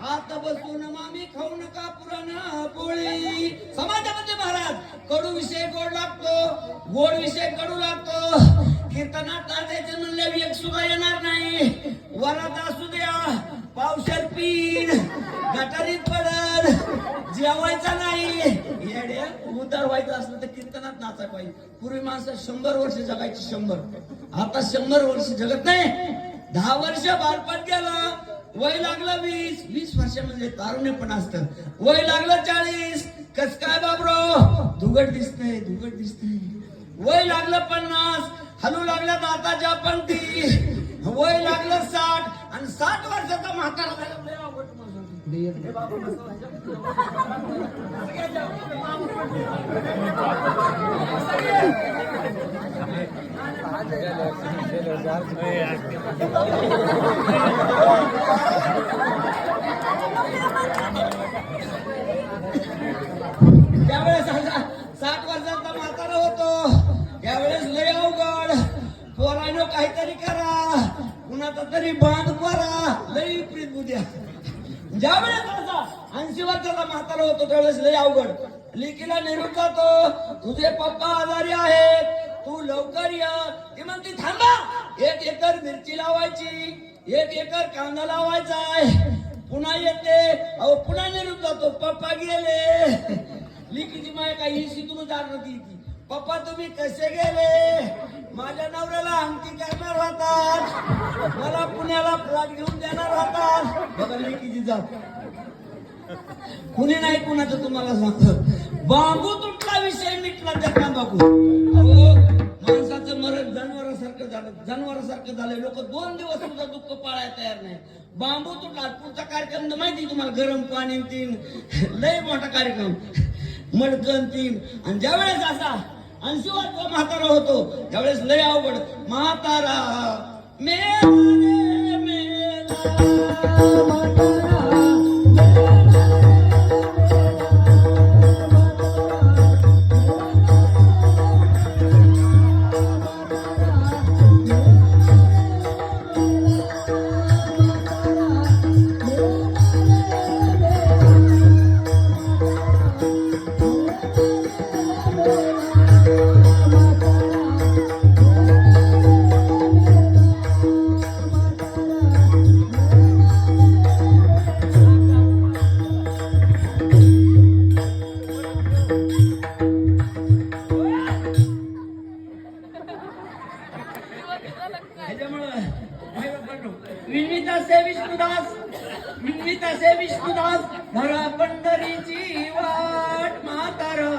हात बसून मामी खाऊ नका पुराणा पोळी. समाजामध्ये महाराज कडू विषय गोड लागतो, गोड विषय कडू लागतो. कीर्तनात नाचायचं म्हणल्यावर एक सुद्धा येणार नाही. वरात असू द्या, पावसात पीन, गटारीत पडल, जेवायचा नाही. येड्या उदार व्हायचं असलं तर कीर्तनात नाचायला पाहिजे. पूर्वी माणसं 100 वर्ष जगायची, 100. आता 100 वर्ष जगत नाही. 10 वर्ष बालपण गेलं, वय लागलं 20 वर्ष म्हणजे तारुण्य पण असतं. वय लागलं 40, कस काय बाबरो धुगट दिसतंय, धुगट दिसतंय. वय लागलं 50, हलू लागल्या दाताच्या पंक्ती. वय लागलं 60 आणि 60 वर्षाचा म्हातारा झाला. त्यावेळेस 60 वर्षाचा म्हातारा होतो, त्यावेळेस लय अवघड. पोरानो काहीतरी करा, कुणाचा तरी बांध करा, लय विपरीत बुद्ध्या. ज्यावेळेस 80 वर्षाचा म्हातारा होतो त्यावेळेस लय अवघड. लेकीला निरोप जातो, तुझे पप्पा आजारी आहेत, तू लवकर ये. ती म्हणती थांबा, 1 एकर मिरची लावायची, 1 एकर कांदा लावायचा आहे. पुन्हा येते, अहो पुन्हा निरोप जातो, पप्पा गेले. लिखीची माय काही शिकून जात नव्हती. पप्पा तुम्ही कसे गेले? माझ्या नवऱ्याला अंगठी करणार होतात, मला पुण्याला फ्लॅट घेऊन देणार होतात. बघा लिखीची जात कुणी नाही कुणाचं तुम्हाला सांगतो. बांबू तुटला विषय मिटला त्या बाबू. माणसाचं मरण जनावरासारखं झालं, जनावरासारखं झालं. लोक 2 दिवस सुद्धा दुःख पाळायला तयार नाही. बांबू तुटला. पुढचा कार्यक्रम माहिती तुम्हाला, गरम पाणी 3, लय मोठा कार्यक्रम, मडकन 3. आणि ज्यावेळेस असा 80 वर्षाचा म्हातारा होतो त्यावेळेस लय अवघड. म्हातारा मेला रे मेला, विष्णुदास भरा पंढरीची वाट. म्हातारा